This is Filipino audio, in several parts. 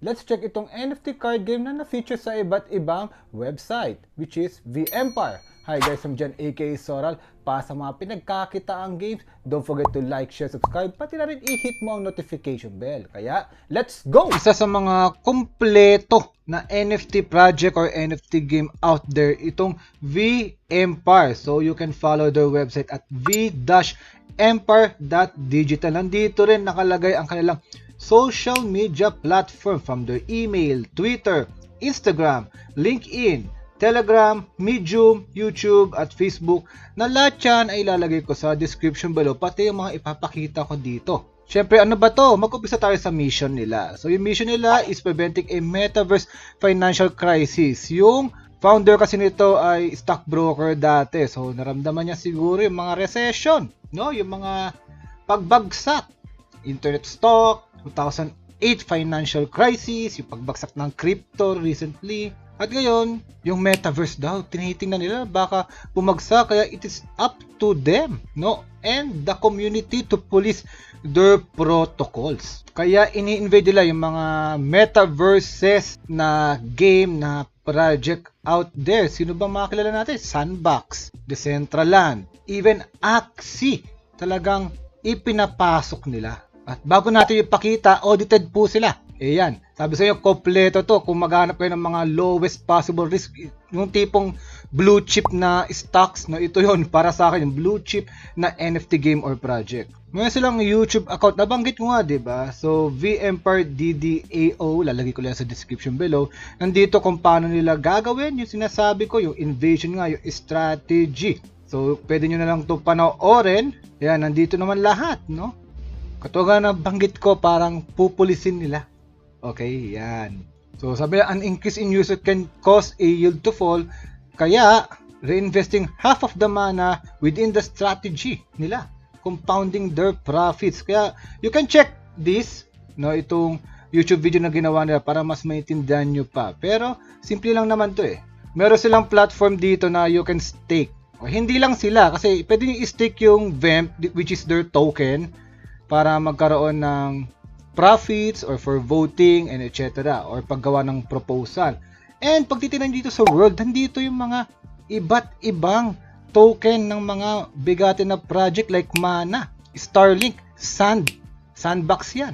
let's check itong NFT card game na na-feature sa iba't ibang website, which is VEmpire. Hi guys, I'm Jan aka Soral. Para sa mga pinagkakitaang games, don't forget to like, share, subscribe, pati na rin i-hit mo ang notification bell. Kaya, let's go! Isa sa mga kompleto na NFT project or NFT game out there, itong VEmpire. So, you can follow their website at v-empire.digital. Nandito rin nakalagay ang kanilang social media platform from their email, Twitter, Instagram, LinkedIn, Telegram, Medium, YouTube, at Facebook na lahat yan ay ilalagay ko sa description below, pati yung mga ipapakita ko dito. Siyempre, ano ba to? Mag-umpisa tayo sa mission nila. So, yung mission nila is preventing a metaverse financial crisis. Yung founder kasi nito ay stockbroker dati. So, naramdaman niya siguro yung mga recession, no? Yung mga pagbagsak. Internet stock, 2008 financial crisis, yung pagbagsak ng crypto recently. At ngayon, yung metaverse daw, tinitingnan nila baka bumagsak, kaya it is up to them, no? And the community to police their protocols. Kaya ini-invade nila yung mga metaverses na game na project out there. Sino ba mga kilala natin? Sandbox, Decentraland, even Axie. Talagang ipinapasok nila. At bago natin ipakita, audited po sila. Ayan, sabi sa inyo, kompleto to. Kung maghanap kayo ng mga lowest possible risk, yung tipong blue chip na stocks, no, ito yon para sa akin, yung blue chip na NFT game or project. Meron silang YouTube account, nabanggit ko nga, diba? So, VEmpire DDAO, lalagay ko lang sa description below. Nandito kung paano nila gagawin, yung sinasabi ko, yung invasion nga, yung strategy. So, pwede nyo na lang ito panoorin. Ayan, nandito naman lahat, no? Katuwa na banggit ko, parang pupulisin nila. Okay, yan. So, sabi na, an increase in user can cause a yield to fall. Kaya, reinvesting half of the mana within the strategy nila. Compounding their profits. Kaya, you can check this, no, itong YouTube video na ginawa nila para mas maintindihan nyo pa. Pero, simple lang naman to eh. Meron silang platform dito na you can stake. O, hindi lang sila, kasi pwede nyo i-stake yung VEMP, which is their token, para magkaroon ng profits or for voting and etc. or paggawa ng proposal. And pag titingnan dito sa world, nandito yung mga iba't ibang token ng mga bigati na project like Mana, Starlink, Sandbox yan.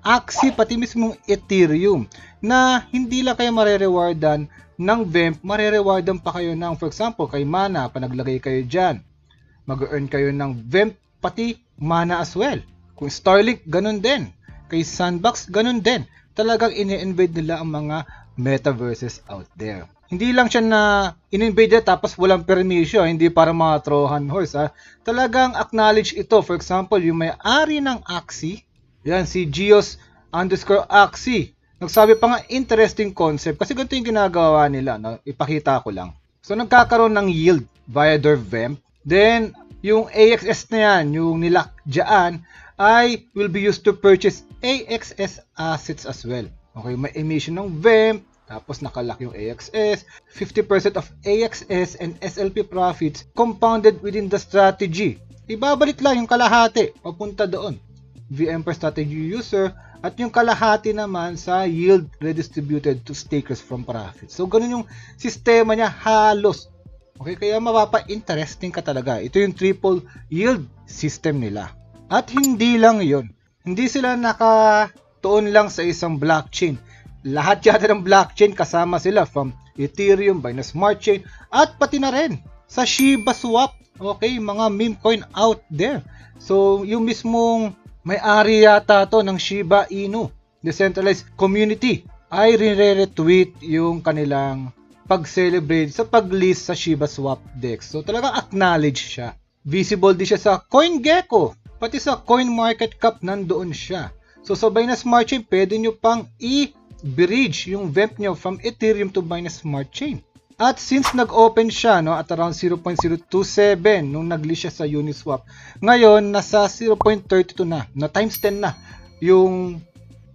Axie, pati mismong Ethereum na hindi lang kayo marerewardan ng VEMP, marerewardan pa kayo ng, for example, kay Mana, panaglagay kayo dyan. Mag-earn kayo ng VEMP, pati Mana as well. Kung Starlink, ganun din. Kay Sandbox, ganun din. Talagang ini-invade nila ang mga metaverses out there. Hindi lang siya na in-invade nila tapos walang permission, hindi para mga Trojan horse. Ha? Talagang acknowledge ito. For example, yung may-ari ng Axie, yan si Geos_Axie. Nagsabi pa nga interesting concept kasi ganito yung ginagawa nila. No? Ipakita ko lang. So nagkakaroon ng yield via their VEMP. Then, yung AXS na yan, yung nilak dyan, ay will be used to purchase AXS assets as well. Okay, may emission ng VEMP, tapos nakalock yung AXS, 50% of AXS and SLP profits compounded within the strategy. Ibabalik lang yung kalahati, papunta doon. VEmpire strategy user, at yung kalahati naman sa yield redistributed to stakers from profits. So, ganun yung sistema niya halos. Okay, kaya mapapa-interesting ka talaga. Ito yung triple yield system nila. At hindi lang yun. Hindi sila nakatuon lang sa isang blockchain. Lahat yata ng blockchain kasama sila from Ethereum, Binance Smart Chain, at pati na rin sa Shiba Swap. Okay, mga meme coin out there. So, yung mismong may-ari yata to ng Shiba Inu, decentralized community, ay re-retweet yung kanilang pag-celebrate sa pag-list sa Shiba Swap DEX. So, talagang acknowledge siya. Visible din siya sa CoinGecko. Pati sa CoinMarketCap nandoon siya. So sa Binance Smart Chain, pwede nyo pang i-bridge yung VEMP nyo from Ethereum to Binance Smart Chain. At since nag-open siya, no, at around 0.027 nung nag-list siya sa Uniswap, ngayon nasa 0.32 na times 10 na yung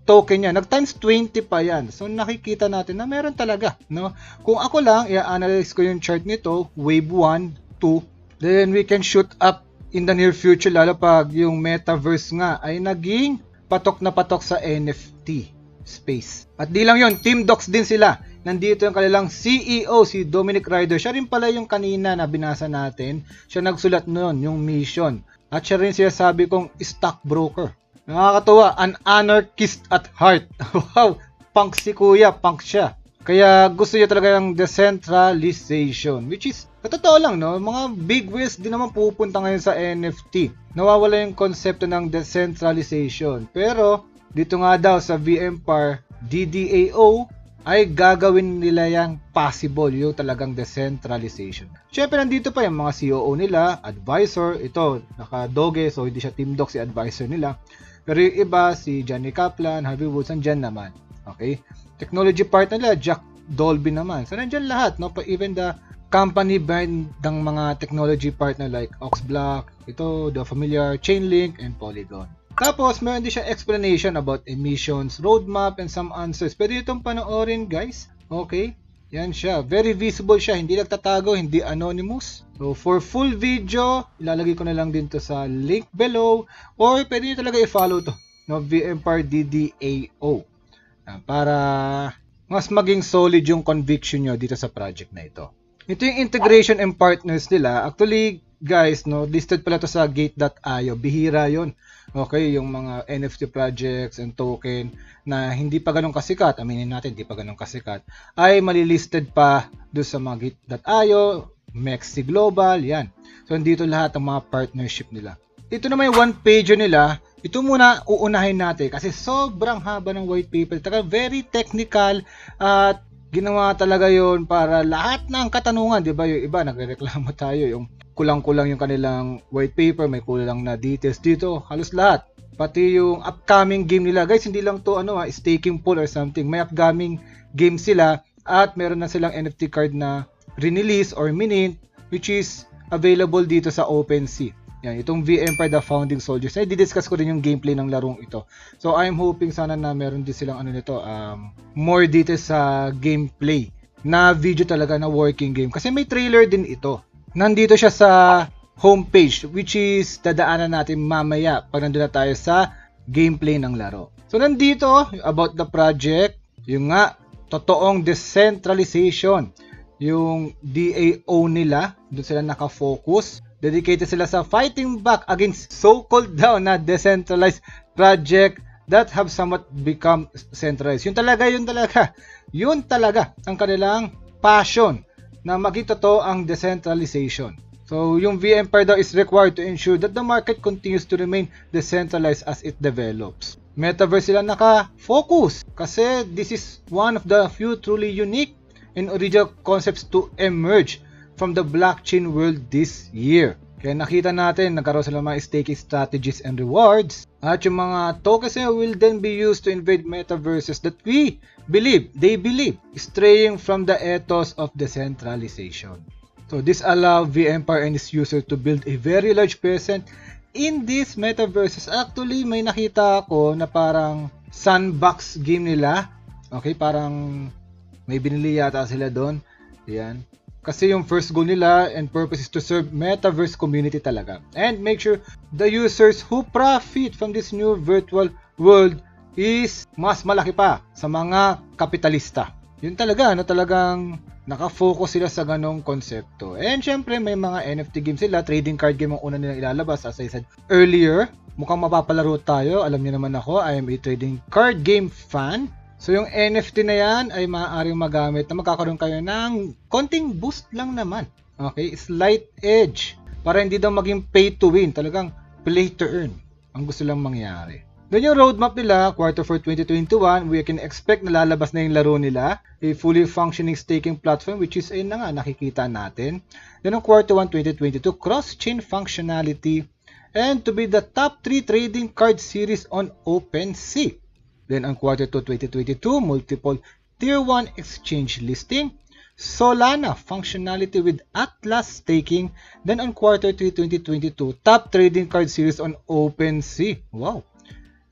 token niya. Nag-times 20 pa yan. So nakikita natin na meron talaga. No? Kung ako lang, i-analyze ko yung chart nito, wave 1, 2, then we can shoot up in the near future, lalo pag yung metaverse nga ay naging patok na patok sa NFT. space. At di lang yun, Team Docs din sila. Nandito yung kanilang CEO, si Dominic Ryder. Siya rin pala yung kanina na binasa natin. Siya nagsulat noon, yung mission. At siya rin sabi kong stockbroker. Nakakatuwa, an anarchist at heart. Wow, punk si kuya, punk siya. Kaya gusto niya talaga yung decentralization, which is, totoo lang, no? Mga big whales din naman pupunta ngayon sa NFT. Nawawala yung konsepto ng decentralization. Pero, dito nga daw sa VMPAR, DDAO, ay gagawin nila yung possible, yung talagang decentralization. Siyempre, nandito pa yung mga COO nila, advisor, ito, naka-doge, so hindi siya Team Docs, si advisor nila. Pero yung iba, si Johnny Kaplan, Harvey Woods, andyan naman. Okay? Technology partner nila, Jack Dolby naman. So, nandyan lahat, no? Even the company brand ng mga technology partner like Oxblock, ito, The Familiar, Chainlink, and Polygon. Tapos, meron din siya explanation about emissions, roadmap, and some answers. Pwede itong panoorin, guys. Okay? Yan siya. Very visible siya. Hindi nagtatago, hindi anonymous. So, for full video, ilalagay ko na lang din to sa link below. Or, pwede nyo talaga i-follow to. No? VMPAR DDAO. Para mas maging solid yung conviction nyo dito sa project na ito. Ito yung integration and partners nila. Actually, guys, no, listed pala to sa Gate.io. Bihira yon. Okay, yung mga NFT projects and token na hindi pa ganun kasikat, aminin natin, hindi pa ganun kasikat, ay malilisted pa doon sa mga Gate.io, Mexi Global, yan. So, dito lahat ang mga partnership nila. Ito naman yung one page nila. Ito muna uunahin natin kasi sobrang haba ng white paper. Talaga very technical at ginawa talaga yon para lahat ng katanungan, di ba? Yung iba, nagreklamo tayo, yung kulang-kulang yung kanilang white paper, may kulang na details dito. Halos lahat. Pati yung upcoming game nila. Guys, hindi lang to staking pool or something. May upcoming game sila at meron na silang NFT card na re-release or minint which is available dito sa OpenSea. Yan, itong VMPAR The Founding Soldiers. Ay, didiscuss ko rin yung gameplay ng larong ito. So, I'm hoping sana na meron din silang more details sa gameplay na video talaga na working game. Kasi may trailer din ito. Nandito siya sa homepage which is dadaanan natin mamaya pag nandun na tayo sa gameplay ng laro. So, nandito about the project, yung nga, totoong decentralization. Yung DAO nila, doon sila nakafocus. Dedicated sila sa fighting back against so-called na decentralized project that have somewhat become centralized. Yun talaga ang kanilang passion na maging totoo ang decentralization. So, yung VMPAR daw is required to ensure that the market continues to remain decentralized as it develops. Metaverse sila naka-focus kasi this is one of the few truly unique and original concepts to emerge from the blockchain world this year. Kaya nakita natin, nagkaroon sila mga staking strategies and rewards. At yung mga tokens will then be used to invade metaverses that they believe, straying from the ethos of decentralization. So this allows VMPAR and its users to build a very large presence in these metaverses. Actually, may nakita ako na parang sandbox game nila. Okay, parang may binili yata sila doon. Yan. Kasi yung first goal nila and purpose is to serve metaverse community talaga. And make sure the users who profit from this new virtual world is mas malaki pa sa mga kapitalista. Yun talaga, talagang nakafocus sila sa ganong konsepto. And syempre may mga NFT games sila, trading card game ang una nilang ilalabas as I said earlier. Mukhang mapapalaro tayo, alam niyo naman ako, I am a trading card game fan. So yung NFT na yan ay maaaring magamit na magkakaroon kayo ng konting boost lang naman. Okay, slight edge. Para hindi daw maging pay to win, talagang play to earn ang gusto lang mangyari. Then yung roadmap nila, Q4 2021, we can expect na lalabas na yung laro nila, a fully functioning staking platform which is ayun na nga nakikita natin. Then yung Q1 2022, cross-chain functionality and to be the top 3 trading card series on OpenSea. Then ang Q2 2022, multiple Tier 1 exchange listing, Solana functionality with Atlas staking. Then on Q3 2022, top trading card series on OpenSea. Wow!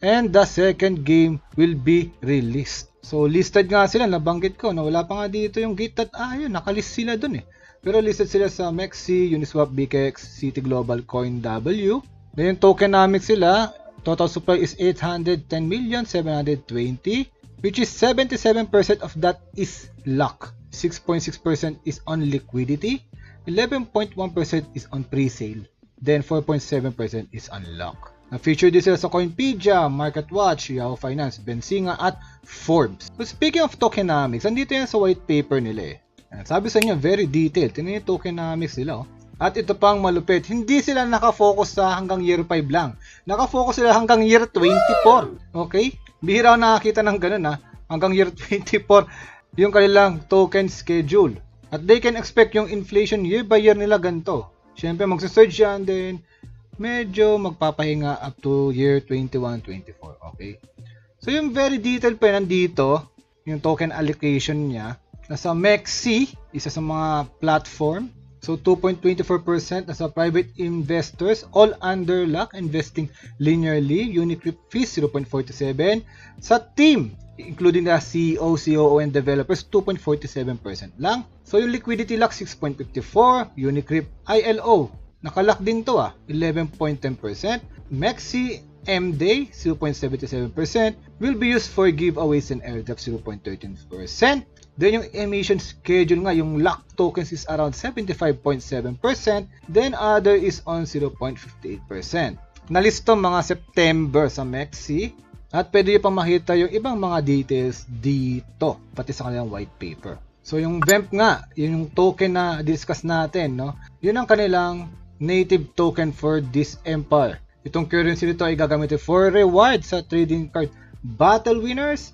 And the second game will be released. So listed nga sila, nabanggit ko na wala pa nga dito yung Gate.io, nakalist sila dun eh. Pero listed sila sa Mexi, Uniswap, BKX, City Global, CoinW. Then yung tokenomics sila, total supply is 810,720. which is 77% of that is luck. 6.6% is on liquidity, 11.1% is on pre-sale, then 4.7% is on luck. Na-feature din sila sa Coinpedia, MarketWatch, Yahoo Finance, Benzinga at Forbes. So speaking of tokenomics, andito yan sa white paper nila eh. Sabi sa inyo, very detailed. Tingnan yung tokenomics nila oh. At ito pang malupit, hindi sila nakafocus sa hanggang year 5 lang. Nakafocus sila hanggang year 24. Okay? Bihira ako nakakita ng ganun ha. Hanggang year 24 yung kanilang token schedule. At they can expect yung inflation year by year nila ganito. Siyempre magsasurge yan din. Medyo magpapahinga up to year 21-24, okay? So yung very detailed pa nandito, yung token allocation niya, nasa MEXC, isa sa mga platform. So 2.24% nasa private investors, all under luck, investing linearly, Unicrypt fees 0.47. Sa team, including the CEO, COO, and developers, 2.47% lang. So yung liquidity lock 6.54, Unicrypt ILO, nakalock din to 11.10%. MEXC MDAY 0.77% will be used for giveaways and airdrops 0.13%. Then yung emission schedule nga, yung lock tokens is around 75.7%. Then other is on 0.58%. Nalisto mga September sa MEXC at pwede nyo pang makita yung ibang mga details dito, pati sa kanilang white paper. So yung VEMP nga, yun yung token na discuss natin, no? Yun ang kanilang native token for this empire. Itong currency nito ay gagamitin for reward sa trading card battle winners,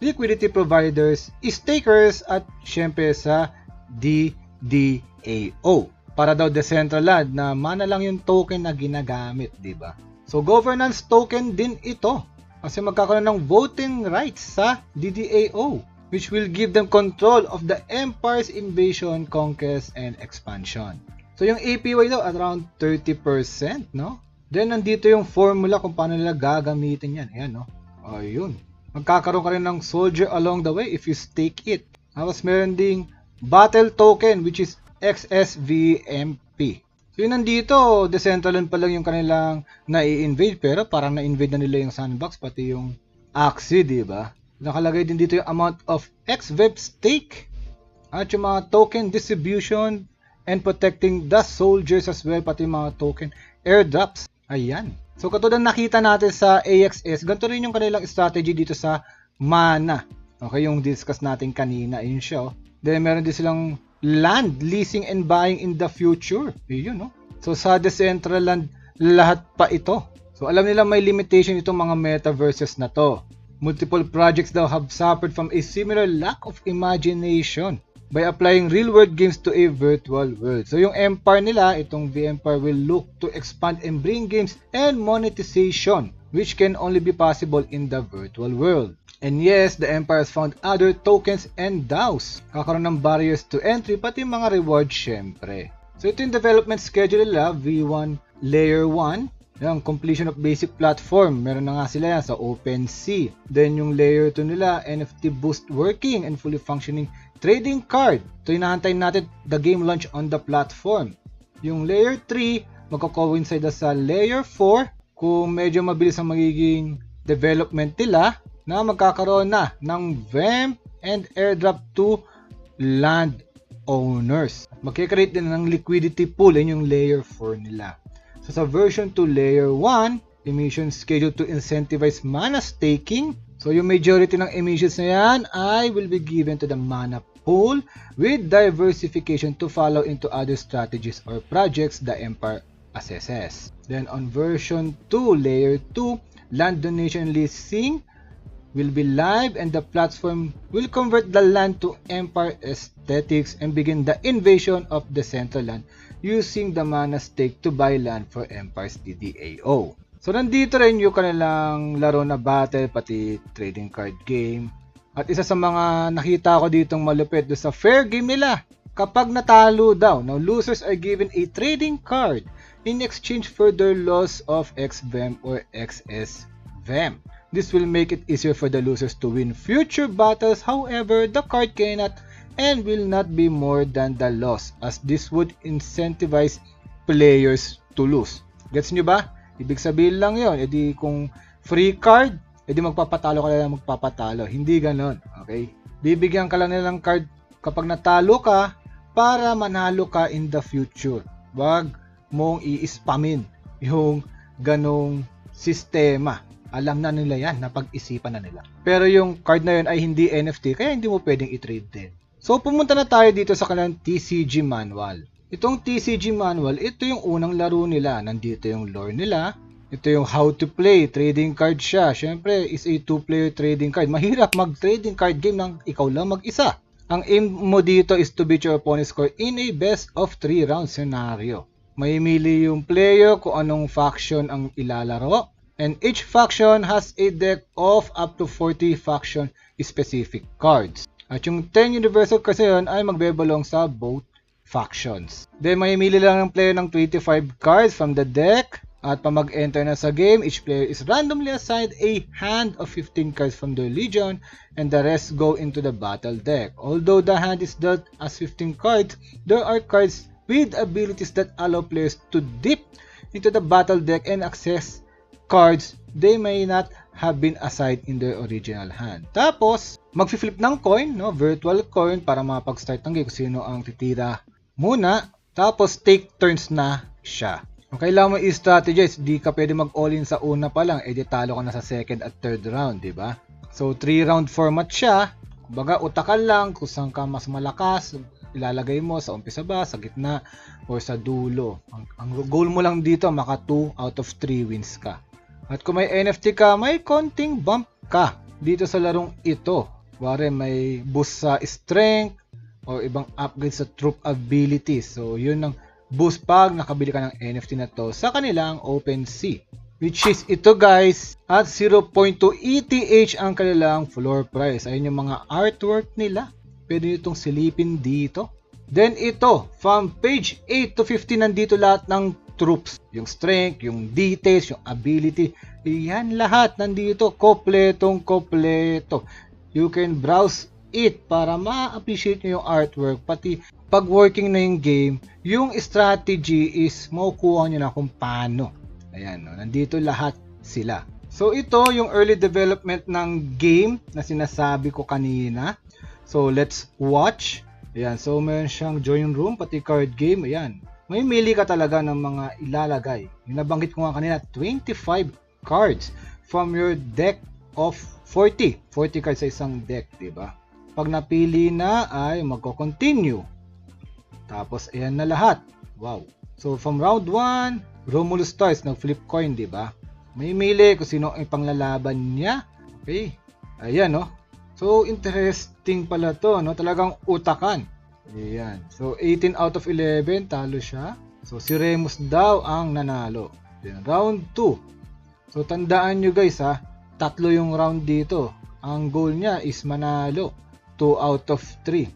liquidity providers, stakers, at syempre sa DDAO. Para daw decentralized na mana lang yung token na ginagamit, di ba? So governance token din ito kasi magkakaroon ng voting rights sa DDAO, which will give them control of the empire's invasion, conquest, and expansion. So yung APY daw around 30%, no? Then nandito yung formula kung paano nila gagamitin yan. Ayan, no? Ayun. Magkakaroon ka rin ng soldier along the way if you stake it. Tapos meron ding battle token which is XSVMP. So yun nandito, Decentraland pa lang yung kanilang na-i-invade pero parang na-invade na nila yung Sandbox pati yung Axie, di ba? Nakalagay din dito yung amount of XVEP stake at yung mga token distribution and protecting the soldiers as well, pati mga token airdrops. Ayan. So katulad nakita natin sa AXS, ganito rin yung kanilang strategy dito sa mana. Okay, yung discuss natin kanina, yun siya. Then meron din silang land leasing and buying in the future. Yun, no? So sa Decentraland, lahat pa ito. So alam nila may limitation itong mga metaverses na to. Multiple projects daw have suffered from a similar lack of imagination by applying real-world games to a virtual world. So yung empire nila, itong VEmpire, will look to expand and bring games and monetization, which can only be possible in the virtual world. And yes, the empire has found other tokens and DAOs. Kakaroon ng barriers to entry, pati mga rewards syempre. So ito yung development schedule nila, V1 Layer 1. Yung completion of basic platform, meron na nga sila yan sa OpenSea. Then yung Layer 2 nila, NFT boost working and fully functioning trading card. Ito inaantay natin the game launch on the platform. Yung Layer 3, magko-coincide sa Layer 4 kung medyo mabilis ang magiging development nila na magkakaroon na ng VEMP and airdrop to land owners. Magkikreate din ng liquidity pool, yun yung Layer 4 nila. So sa version 2 Layer 1, emission scheduled to incentivize mana staking. So yung majority ng emissions na yan ay will be given to the mana pool with diversification to follow into other strategies or projects the empire assesses. Then on version 2 Layer 2, land donation leasing will be live and the platform will convert the land to empire aesthetics and begin the invasion of the central land using the mana stake to buy land for empire's DDAO. So nandito rin yung kanilang laro na battle, pati trading card game. At isa sa mga nakita ko ditong malupit doon sa fair game nila, kapag natalo daw, now losers are given a trading card in exchange for their loss of XVEMP or XSVEMP. This will make it easier for the losers to win future battles. However, the card cannot and will not be more than the loss, as this would incentivize players to lose. Gets nyo ba? Ibig sabihin lang yun, edi kung free card, edi magpapatalo ka lang magpapatalo. Hindi ganon, okay? Bibigyan ka lang nilang card kapag natalo ka para manalo ka in the future. Wag mong i-spamin yung ganong sistema. Alam na nila yan, napag-isipan na nila. Pero yung card na yun ay hindi NFT, kaya hindi mo pwedeng i-trade din. So pumunta na tayo dito sa kanilang TCG manual. Itong TCG manual, ito yung unang laro nila. Nandito yung lore nila. Ito yung how to play, trading card siya. Syempre, is a 2-player trading card. Mahirap mag-trading card game ng ikaw lang mag-isa. Ang aim mo dito is to beat your opponent's score in a best of 3 round scenario. May mili yung player kung anong faction ang ilalaro. And each faction has a deck of up to 40 faction specific cards. At yung 10 universal kasi yun ay magbebelong sa both factions. Then may mili lang ng player ng 25 cards from the deck. At pa mag-enter na sa game, each player is randomly assigned a hand of 15 cards from their legion and the rest go into the battle deck. Although the hand is dealt as 15 cards, there are cards with abilities that allow players to dip into the battle deck and access cards they may not have been assigned in their original hand. Tapos, mag-flip ng coin, no? Virtual coin para mapag-start ng game kung sino ang titira muna. Tapos, take turns na siya. Kung kailangan mo i-strategize, di ka pwede mag-all-in sa una pa lang, edi talo ka na sa second at third round, di ba? So, 3-round format siya. Kumbaga, utakan lang kung saan ka mas malakas, ilalagay mo sa umpisa ba, sa gitna, or sa dulo. Ang goal mo lang dito, maka 2 out of 3 wins ka. At kung may NFT ka, may konting bump ka dito sa larong ito. Wari may boost sa strength, o ibang upgrade sa troop abilities. So, yun ang boost pag nakabili ka ng NFT na to sa kanilang OpenSea. Which is ito guys, at 0.2 ETH ang kanilang floor price. Ayun yung mga artwork nila. Pwede nyo itong silipin dito. Then ito, from page 8 to 15 nandito lahat ng troops. Yung strength, yung details, yung ability. Yan lahat nandito. Kompletong kompleto. You can browse it para ma-appreciate nyo yung artwork. Pati pag working na yung game, yung strategy is makukuha nyo na kung paano. Ayan, no? Nandito lahat sila. So ito yung early development ng game na sinasabi ko kanina. So let's watch. Ayan, so meron siyang join room, pati card game. Ayan, may mili ka talaga ng mga ilalagay. Yung nabanggit ko nga kanina, 25 cards from your deck of 40. 40 cards sa isang deck, diba? Pag napili na ay magko-continue. Tapos ayan na lahat. Wow. So from round 1, Romulus Stars nag-flip coin, di ba? May mili kung sino ang ipanglalaban niya. Okay. Ayan, no. So interesting pala to, no. Talagang utakan. Ayan. So 18 out of 11 talo siya. So si Remus daw ang nanalo. Then round 2. So tandaan nyo guys ha, tatlo yung round dito. Ang goal niya is manalo. 2 out of 3.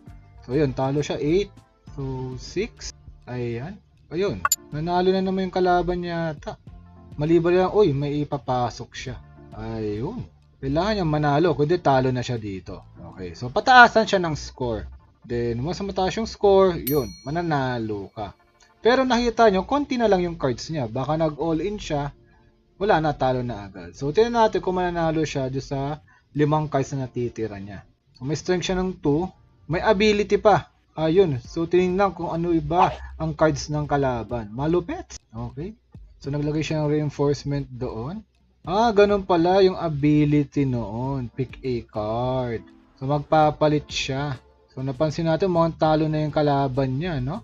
So yun, talo siya 8. So 6. Ayan. Ayun. Nanalo na naman yung kalaban niya yata. Maliban lang, uy, may ipapasok siya. Ayun. Kailangan niya manalo. Kundi talo na siya dito. Okay. So pataasan siya ng score. Then, once mataas yung score, yun, mananalo ka. Pero nakita nyo, konti na lang yung cards niya. Baka nag-all-in siya, wala na, talo na agad. So, tingnan natin kung mananalo siya doon sa 5 cards na natitira niya. So, may strength siya ng 2. May ability pa. Ayun. So, tinignan kung ano iba ang cards ng kalaban. Malupet. Okay. So, naglagay siya ng reinforcement doon. Ganun pala yung ability noon. Pick a card. So, magpapalit siya. So, napansin natin, mukhang talo na yung kalaban niya, no?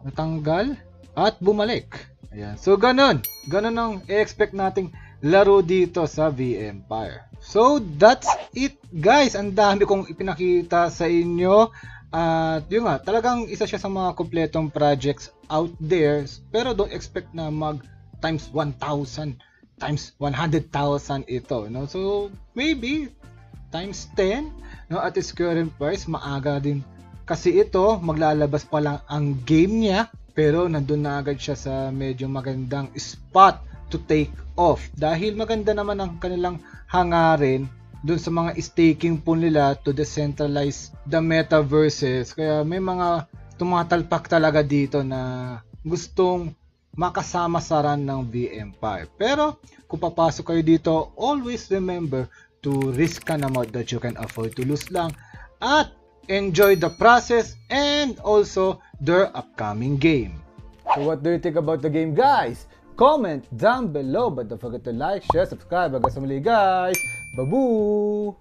Natanggal at bumalik. Ayan. So, ganun. Ganun ang i-expect nating laro dito sa V-Empire. So, that's it, guys. Ang dami kong ipinakita sa inyo. At yun nga, talagang isa siya sa mga kompletong projects out there. Pero don't expect na mag times 1,000, times 100,000 ito. No? So, maybe times 10, no, at its current price, maaga din. Kasi ito, maglalabas pa lang ang game niya, pero nandun na agad siya sa medyo magandang spot to take off. Dahil maganda naman ang kanilang hangarin dun sa mga staking pool nila to decentralize the metaverses. Kaya may mga tumatalpak talaga dito na gustong makasama sa run ng VM5. Pero kung papasok kayo dito, always remember to risk an amount that you can afford to lose lang at enjoy the process and also their upcoming game. So what do you think about the game, guys? Comment down below, but don't forget to like, share, subscribe. Hanggang sa muli, guys. Babu!